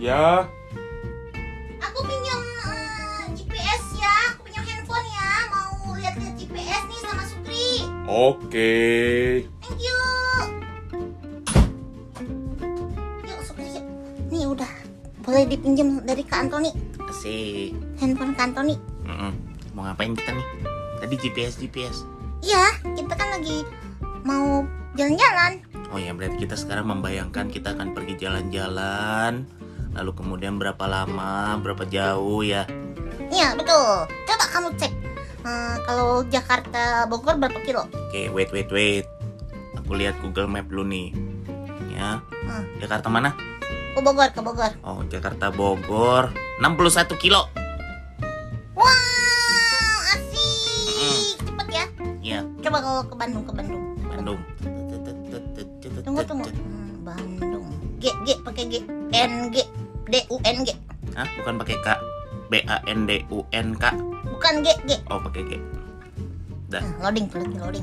Ya. Aku pinjam GPS ya, aku pinjam handphone ya. Mau lihat-lihat GPS nih sama Sukri. Oke. Thank you. Yuk Sukri, yuk. Nih udah, boleh dipinjam dari Kak Antoni. Asik. Handphone Kak Antoni. Mau ngapain kita nih? Tadi GPS. Iya, kita kan lagi mau jalan-jalan. Oh ya, berarti kita sekarang membayangkan kita akan pergi jalan-jalan. Lalu kemudian berapa lama, berapa jauh ya? Iya, betul. Coba kamu cek. Kalau Jakarta Bogor berapa kilo? Oke, wait. Aku lihat Google Map dulu nih. Ya. Jakarta mana? Ke Bogor, ke Bogor. Oh, Jakarta Bogor 61 kilo. Wow, asik. Cepet ya. Iya, Coba kalau ke Bandung, ke Bandung. Bandung. Tunggu. Bandung. G pakai G. N G D U N G. Hah, bukan pakai K. BANDUNK. Bukan G. Oh, pakai G. Dah. Loading. 100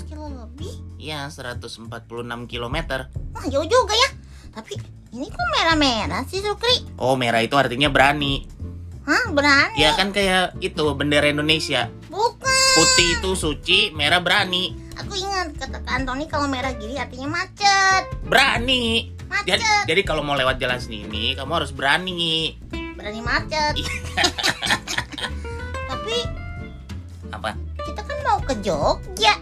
kilo lebih. Iya, 146 kilometer. Wah, jauh juga ya. Tapi ini kok merah-merah sih, Sukri? Oh, merah itu artinya berani. Hah, berani? Ya kan kayak itu bendera Indonesia. Bukan. Putih itu suci, merah berani. Aku ingat kata Kak Antoni kalau merah gini artinya macet. Berani. Macet. Jadi kalau mau lewat jalan sini, kamu harus berani. Berani macet. Tapi Apa? kita kan mau ke Jogja.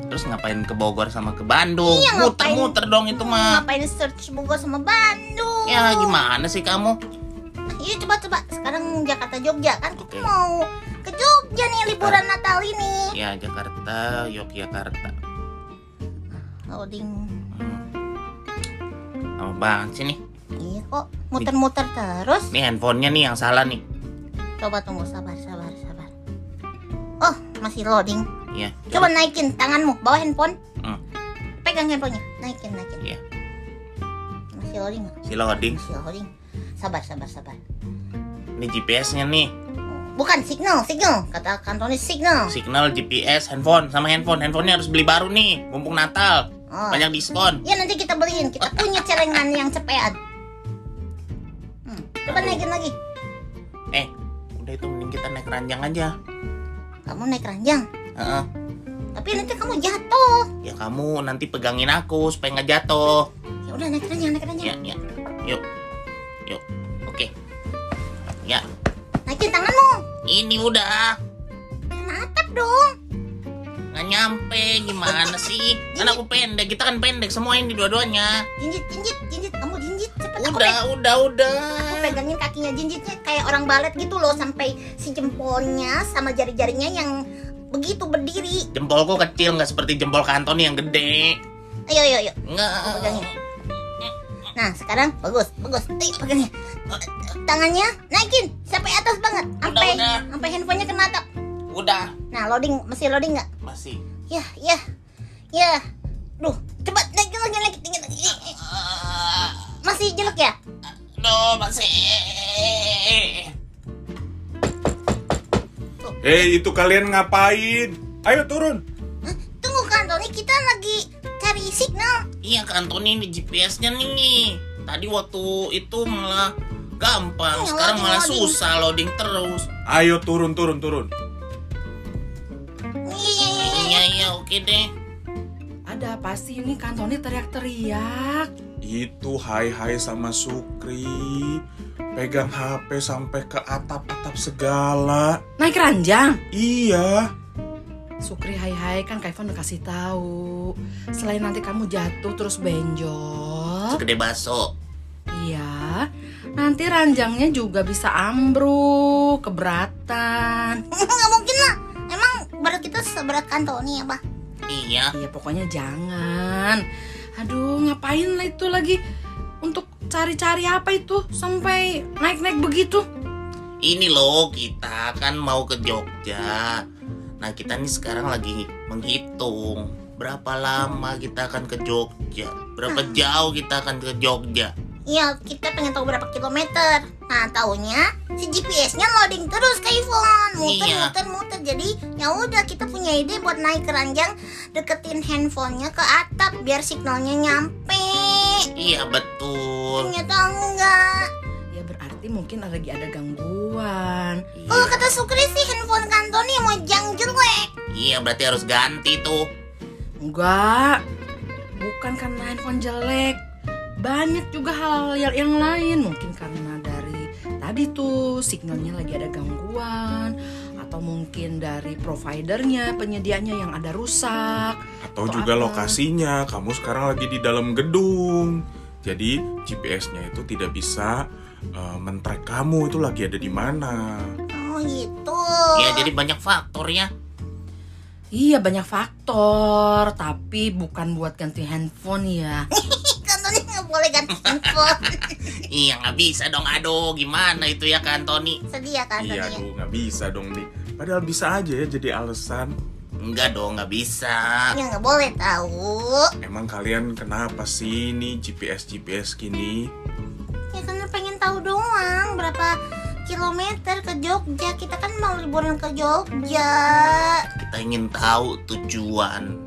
Terus ngapain ke Bogor sama ke Bandung? Iya, ngapain? Muter-muter dong itu mah. Ngapain search Bogor sama Bandung? Ya gimana sih kamu? Iya, coba. Sekarang Jakarta Jogja kan kita Oke. mau ke Jogja nih liburan Natal ini. Ya Jakarta, Yogyakarta. Loading. Lama banget sih nih. Iya kok muter-muter terus. Nih handphonenya nih yang salah nih. Coba tunggu, sabar. Oh, masih loading. Iya. Coba naikin tanganmu, bawa handphone. Hmm. Pegang handphonenya, naikin. Iya. Masih loading nggak? Si loading. Masih loading. Sabar. Ini GPS-nya nih. Bukan signal. Kata Kantoni signal. Signal, GPS, handphone sama handphone. Handphonenya harus beli baru nih. Mumpung Natal. Oh. Banyak diskon. Ya nanti kita beliin. Kita punya celengan yang cepean. Coba naikin lagi. Udah itu mending kita naik ranjang aja. Kamu naik ranjang. Heeh. Tapi nanti kamu jatuh. Ya kamu nanti pegangin aku supaya nggak jatuh. Ya udah naik ranjang. Ya. Yuk. Oke. Ya. Naikin tanganmu. Ini udah. Kena atap dong. Nggak nyampe. Gimana sih? Kan aku pendek. Kita kan pendek semua ini dua-duanya. Jinjit. Kamu jinjit. Cepet. Udah. Aku pegangin kakinya, jinjitnya kayak orang balet gitu loh, sampai si jempolnya sama jari-jarinya yang begitu berdiri. Jempolku kecil, nggak seperti jempol Kantoni yang gede. Ayo. Nggak. Aku pegangin. Nah sekarang bagus. Ayo pegangnya. Tangannya naikin sampai atas banget, sampai handphonenya kena atap. Udah. Nah loading, masih loading nggak? Masih. Ya. Duh, coba naikin lagi tinggi. Masih jelek ya? Masih. Hei, itu kalian ngapain? Ayo turun. Tunggu Kak Antoni, kita lagi cari signal. Iya Kantoni ini GPS-nya nih. Tadi waktu itu malah gampang, Iya, sekarang malah loading. susah loading terus. Ayo turun. Iya. Iya, oke deh. Ada apa sih ini Kantoni teriak-teriak? Itu hai sama Sukri. Pegang HP sampai ke atap-atap segala. Naik ranjang? Iya. Sukri hai kan Kak Ivan udah kasih tahu. Selain nanti kamu jatuh terus benjol. Segede baso. Iya. Nanti ranjangnya juga bisa ambruk, keberatan. Nggak mungkin lah. Emang berat kita seberat Kantoni ya, Bah? Iya. Iya pokoknya jangan. Aduh ngapain lah itu lagi untuk cari-cari apa itu sampai naik-naik begitu. Ini loh, kita kan mau ke Jogja. Nah kita nih sekarang lagi menghitung berapa lama kita akan ke Jogja, berapa jauh kita akan ke Jogja. Iya, kita pengen tahu berapa kilometer. Nah, taunya si GPS-nya loading terus ke iPhone, Iya. muter. Jadi ya udah kita punya ide buat naik keranjang, deketin handphonenya ke atap biar signalnya nyampe. Iya betul. Ternyata enggak. Ya berarti mungkin lagi ada gangguan. Kalau Iya. kata Sukri sih handphone Kantoni mau jang jelek. Iya berarti harus ganti tuh. Enggak, bukan karena handphone jelek. Banyak juga hal yang lain. Mungkin karena dari tadi tuh signalnya lagi ada gangguan, atau mungkin dari providernya, penyediaannya yang ada rusak. Atau Atau juga apa? lokasinya, kamu sekarang lagi di dalam gedung. Jadi GPS-nya itu tidak bisa men-track kamu itu lagi ada di mana. Oh gitu. Iya jadi banyak faktor ya. Iya banyak faktor, tapi bukan buat ganti handphone ya. Kantoni nggak boleh ganti handphone. Iya nggak bisa dong. Aduh gimana itu ya kan Tony? Sedih ya Kantoni. Iya, aduh nggak bisa dong nih. Padahal bisa aja ya jadi alasan. Enggak dong nggak bisa. Ya nggak boleh tahu. Emang kalian kenapa sih nih GPS gini? Ya karena pengen tahu doang berapa kilometer ke Jogja. Kita kan mau liburan ke Jogja. Kita ingin tahu tujuan.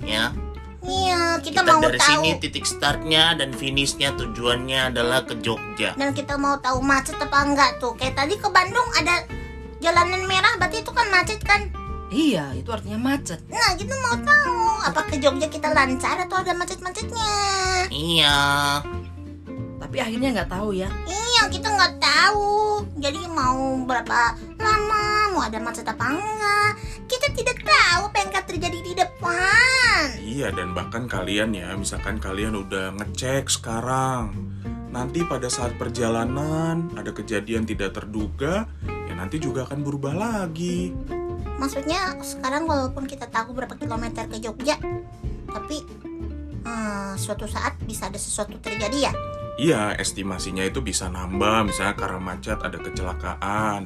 Ya. Iya, kita Kita mau dari tahu. sini titik startnya dan finishnya tujuannya adalah ke Jogja. Dan kita mau tahu macet apa enggak tuh. Kayak tadi ke Bandung ada jalanan merah, berarti itu kan macet kan? Iya, itu artinya macet. Nah, kita mau tahu apa ke Jogja kita lancar atau ada macet-macetnya. Iya. Tapi akhirnya nggak tahu ya. Iya, kita nggak tahu. Jadi mau berapa lama, mau ada macet apa enggak. Kita tidak tahu apa yang akan terjadi di depan. Iya, dan bahkan kalian ya, misalkan kalian udah ngecek sekarang, nanti pada saat perjalanan ada kejadian tidak terduga, ya nanti juga akan berubah lagi. Maksudnya sekarang walaupun kita tahu berapa kilometer ke Jogja, tapi suatu saat bisa ada sesuatu terjadi ya. Iya, estimasinya itu bisa nambah, misalnya karena macet ada kecelakaan.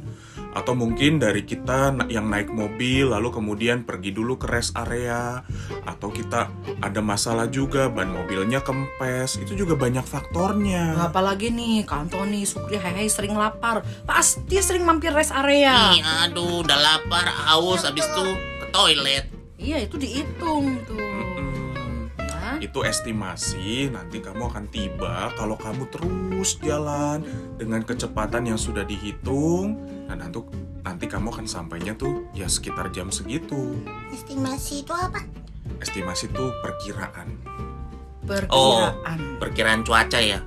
Atau mungkin dari kita yang naik mobil lalu kemudian pergi dulu ke rest area. Atau kita ada masalah juga, ban mobilnya kempes. Itu juga banyak faktornya. Apalagi nih, Kak Antoni, Sukri, Hehe sering lapar. Pasti sering mampir rest area. Iya, aduh udah lapar, haus, habis itu ke toilet. Iya, itu dihitung tuh. Mm-mm. Ya. Itu estimasi, nanti kamu akan tiba kalau kamu terus jalan dengan kecepatan yang sudah dihitung. Dan nanti kamu akan sampainya tuh ya sekitar jam segitu. Estimasi itu apa? Estimasi itu perkiraan. Perkiraan. Perkiraan cuaca ya.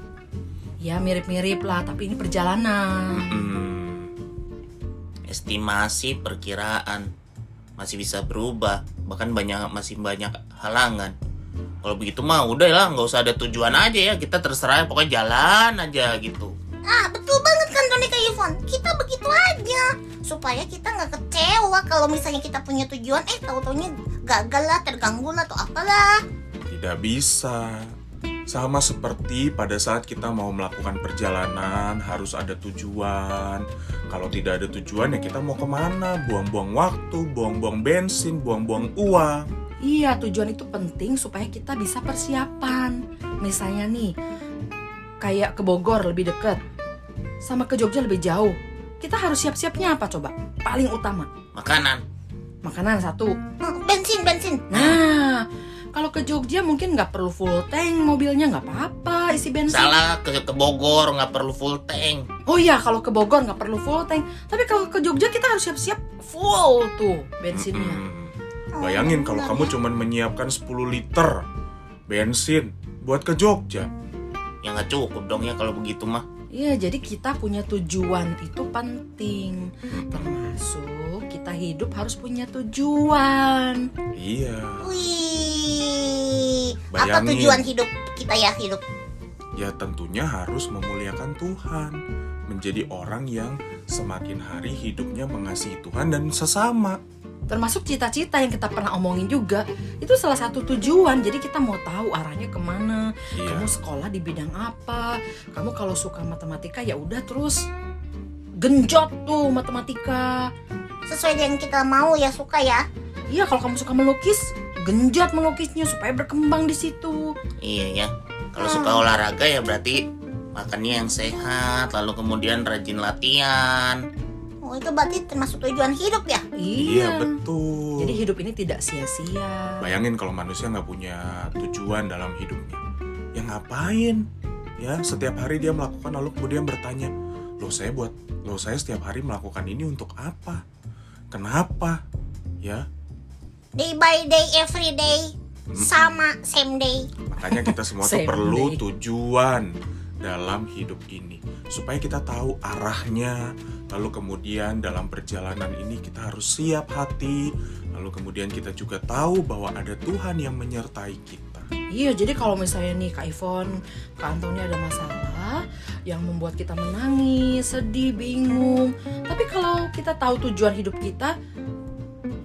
Ya mirip-mirip lah, tapi ini perjalanan. Estimasi perkiraan masih bisa berubah, bahkan masih banyak halangan. Kalau begitu mah udah lah, nggak usah ada tujuan aja ya, kita terserah pokoknya jalan aja gitu. Ah, betul banget kan Tony ke Yvonne. Kita begitu aja supaya kita nggak kecewa kalau misalnya kita punya tujuan, tahu-taunya gagal lah, terganggu lah atau apalah. Tidak bisa. Sama seperti pada saat kita mau melakukan perjalanan harus ada tujuan. Kalau tidak ada tujuan ya kita mau kemana? Buang-buang waktu, buang-buang bensin, buang-buang uang. Iya, tujuan itu penting supaya kita bisa persiapan. Misalnya nih, kayak ke Bogor lebih dekat, sama ke Jogja lebih jauh. Kita harus siap-siapnya apa coba? Paling utama, Makanan. makanan satu. Bensin. Nah, kalau ke Jogja mungkin nggak perlu full tank mobilnya, nggak apa-apa isi bensin. Salah, ke Bogor nggak perlu full tank. Oh iya, kalau ke Bogor nggak perlu full tank. Tapi kalau ke Jogja kita harus siap-siap full tuh bensinnya. Bayangin kalau kamu cuman menyiapkan 10 liter bensin buat ke Jogja. Ya nggak cukup dong ya kalau begitu mah. Iya, jadi kita punya tujuan itu penting. Termasuk kita hidup harus punya tujuan. Iya. Wih, apa Bayangin. tujuan hidup kita ya hidup? Ya tentunya harus memuliakan Tuhan. Menjadi orang yang semakin hari hidupnya mengasihi Tuhan dan sesama. Termasuk cita-cita yang kita pernah omongin juga. Itu salah satu tujuan. Jadi kita mau tahu arahnya kemana. Iya. Kamu sekolah di bidang apa. Kamu kalau suka matematika ya udah terus genjot tuh matematika. Sesuai dengan kita mau ya, suka ya. Iya, kalau kamu suka melukis, genjot melukisnya supaya berkembang di situ. Iya ya. Kalau suka olahraga ya berarti makannya yang sehat, lalu kemudian rajin latihan. Oh, itu berarti termasuk tujuan hidup ya? Iya, betul. Jadi hidup ini tidak sia-sia. Bayangin kalau manusia nggak punya tujuan dalam hidupnya, ya ngapain? Ya, setiap hari dia melakukan lalu kemudian bertanya, saya setiap hari melakukan ini untuk apa? Kenapa? Ya, Day by day, every day, sama same day. makanya kita semua tuh Same perlu day. tujuan dalam hidup ini supaya kita tahu arahnya. Lalu kemudian dalam perjalanan ini kita harus siap hati. Lalu kemudian kita juga tahu bahwa ada Tuhan yang menyertai kita. Iya, jadi kalau misalnya nih Kak Ivon, Kak Antoni ada masalah yang membuat kita menangis, sedih, bingung. Tapi kalau kita tahu tujuan hidup kita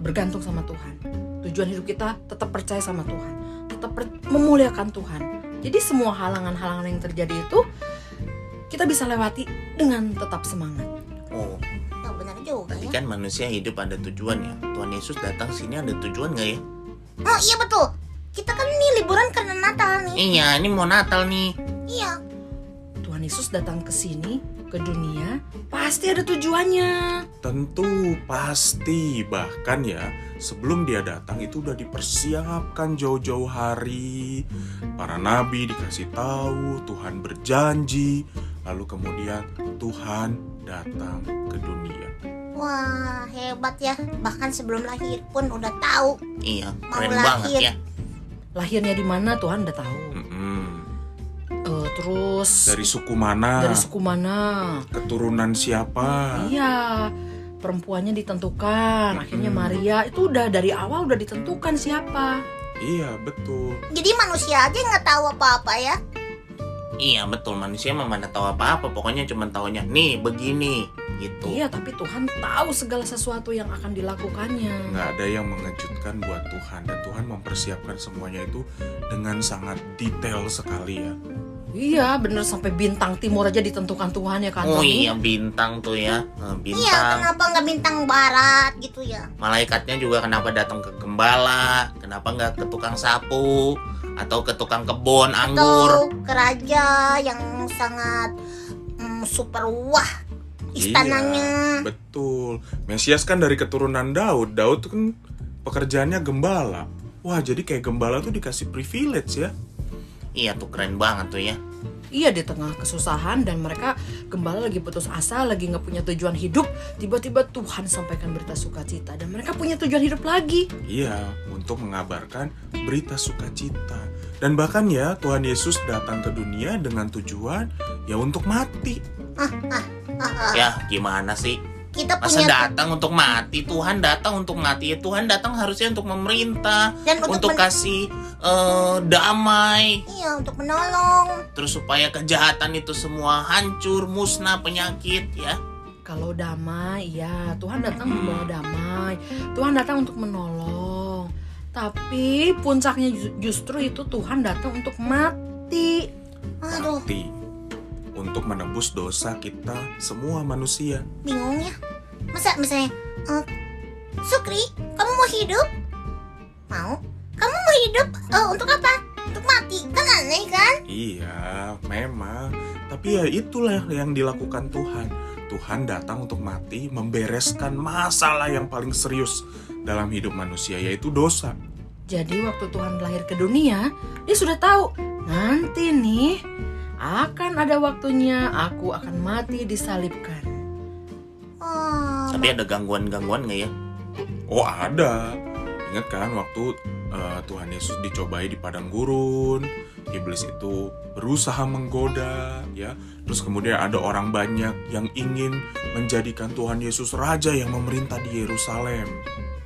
bergantung sama Tuhan. Tujuan hidup kita tetap percaya sama Tuhan, tetap memuliakan Tuhan. Jadi semua halangan-halangan yang terjadi itu kita bisa lewati dengan tetap semangat. Oh, Oh, benar juga tapi ya. kan manusia hidup ada tujuan ya. Tuhan Yesus datang sini ada tujuan nggak ya? Oh iya betul. Kita kan ini liburan karena Natal nih. Iya, ini mau Natal nih. Iya. Tuhan Yesus datang ke sini, ke dunia, pasti ada tujuannya. Tentu, pasti. Bahkan ya, sebelum dia datang itu udah dipersiapkan jauh-jauh hari. Para nabi dikasih tahu, Tuhan berjanji. Lalu kemudian Tuhan datang ke dunia. Wah, hebat ya. Bahkan sebelum lahir pun udah tahu. Iya, Mau keren lahir. banget ya. Lahirnya di mana Tuhan udah tahu. Terus Dari suku mana? dari suku mana? Keturunan siapa? Iya, perempuannya ditentukan. Akhirnya Maria itu udah dari awal udah ditentukan siapa. Iya, betul. Jadi manusia aja nggak tahu apa-apa ya. Iya, betul. Manusia mah mana tahu apa-apa. Pokoknya cuma taunya nih begini gitu. Iya, tapi Tuhan tahu segala sesuatu yang akan dilakukannya. Nggak ada yang mengejutkan buat Tuhan. Dan Tuhan mempersiapkan semuanya itu dengan sangat detail sekali ya. Iya, bener sampai bintang timur aja ditentukan Tuhan ya kan. Oh Tony? iya, bintang tuh ya. Iya, Bintang. kenapa nggak bintang barat gitu ya? Malaikatnya juga kenapa datang ke gembala, kenapa nggak ke tukang sapu atau ke tukang kebun anggur. Atau ke raja yang sangat super wah istananya. Iya, betul. Mesias kan dari keturunan Daud. Daud tuh kan pekerjaannya gembala. Wah, jadi kayak gembala tuh dikasih privilege ya. Iya tuh keren banget tuh ya. Iya, di tengah kesusahan dan mereka gembala lagi putus asa, lagi nggak punya tujuan hidup, tiba-tiba Tuhan sampaikan berita sukacita dan mereka punya tujuan hidup lagi. Iya, untuk mengabarkan berita sukacita. Dan bahkan ya, Tuhan Yesus datang ke dunia dengan tujuan ya untuk mati. Ya gimana sih? Kita Masa punya datang untuk mati? Tuhan datang untuk mati ya. Tuhan datang harusnya untuk memerintah, dan untuk kasih damai. iya, untuk menolong. Terus supaya kejahatan itu semua hancur, musnah, penyakit ya. Kalau damai, ya Tuhan datang membawa damai. Tuhan datang untuk menolong. Tapi puncaknya justru itu Tuhan datang untuk mati. Aduh, Mati. Untuk menebus dosa kita semua manusia. bingung ya. Masa misalnya, Sukri, kamu mau hidup? Mau? Kamu mau hidup untuk apa? Untuk mati? Kan aneh kan? Iya, memang. Tapi ya itulah yang dilakukan Tuhan. Tuhan datang untuk mati, membereskan masalah yang paling serius dalam hidup manusia, yaitu dosa. Jadi waktu Tuhan lahir ke dunia, dia sudah tahu nanti nih akan ada waktunya aku akan mati disalibkan. Oh, Tapi ada gangguan-gangguan nggak ya? Oh, ada. Ingat kan waktu Tuhan Yesus dicobai di padang gurun, iblis itu berusaha menggoda, ya. Terus kemudian ada orang banyak yang ingin menjadikan Tuhan Yesus raja yang memerintah di Yerusalem.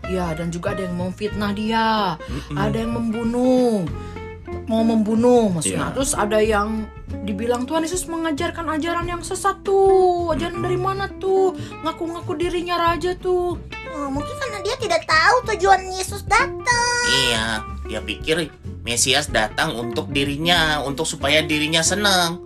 Ya, dan juga ada yang memfitnah dia, ada yang mau membunuh maksudnya. Iya. Terus ada yang dibilang Tuhan Yesus mengajarkan ajaran yang sesat tuh. Ajaran dari mana tuh? Ngaku-ngaku dirinya raja tuh. mungkin karena dia tidak tahu tujuan Yesus datang. Iya, dia pikir Mesias datang untuk dirinya, untuk supaya dirinya senang.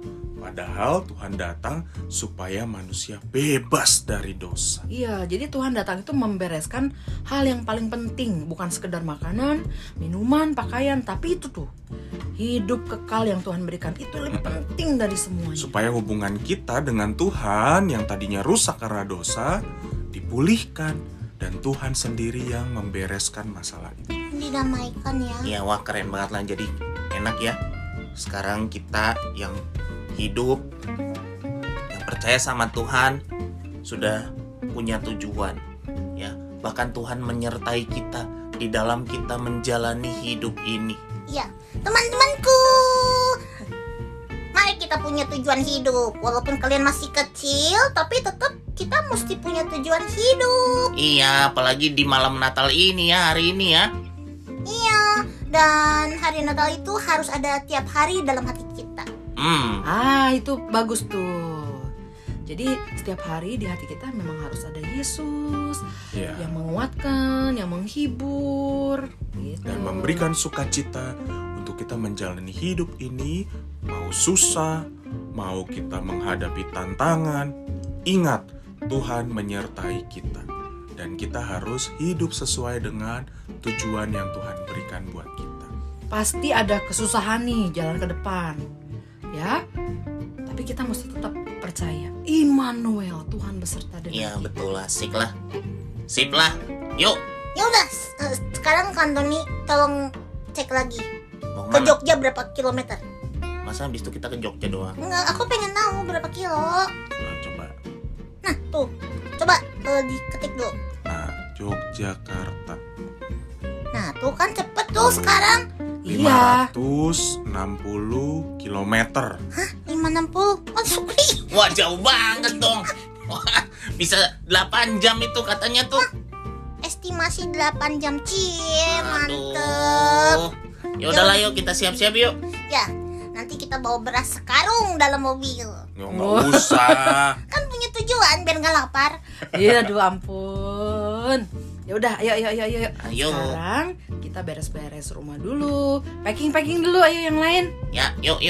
Padahal Tuhan datang supaya manusia bebas dari dosa. Iya, jadi Tuhan datang itu membereskan hal yang paling penting, bukan sekedar makanan, minuman, pakaian, tapi itu tuh hidup kekal yang Tuhan berikan itu lebih penting dari semuanya. Supaya hubungan kita dengan Tuhan yang tadinya rusak karena dosa dipulihkan, dan Tuhan sendiri yang membereskan masalah itu. Didamaikan ya. Ya wah keren banget lah, jadi enak ya. Sekarang kita yang hidup, yang percaya sama Tuhan, sudah punya tujuan ya. Bahkan Tuhan menyertai kita di dalam kita menjalani hidup ini. Iya, teman-temanku. Mari kita punya tujuan hidup. Walaupun kalian masih kecil, tapi tetap kita mesti punya tujuan hidup. Iya, apalagi di malam Natal ini ya, hari ini ya. Iya, dan hari Natal itu harus ada tiap hari dalam hati kita. Itu bagus tuh. Jadi setiap hari di hati kita memang harus ada Yesus yang menguatkan, yang menghibur, gitu. Dan memberikan sukacita untuk kita menjalani hidup ini, mau susah, mau kita menghadapi tantangan. Ingat, Tuhan menyertai kita, dan kita harus hidup sesuai dengan tujuan yang Tuhan berikan buat kita. Pasti ada kesusahan nih jalan ke depan, ya. Tapi kita mesti tetap percaya. Immanuel, Tuhan beserta dengan Iya kita. betul lah, sip lah. Yuk, Ya udah, sekarang Kak Antoni tolong cek lagi mau ke kemana? Jogja berapa kilometer? Masa habis itu kita ke Jogja doang? Enggak, aku pengen tahu berapa kilo. Nah, coba. Nah, tuh. Coba diketik dulu. Nah, Yogyakarta. Nah, tuh kan cepet tuh sekarang. Iya. 560 kilometer. 560. Masuk nih. Wah jauh banget dong. Wah, bisa 8 jam itu katanya tuh. Estimasi 8 jam. Cie, mantep. Ya udahlah yuk kita siap-siap yuk. Ya, nanti kita bawa beras sekarung dalam mobil. Ya, nggak usah. Kan punya tujuan biar nggak lapar. Iya, aduh ampun. Ya udah, ayo. Ayo. Sekarang kita beres-beres rumah dulu. Packing dulu, ayo yang lain. Ya, yuk.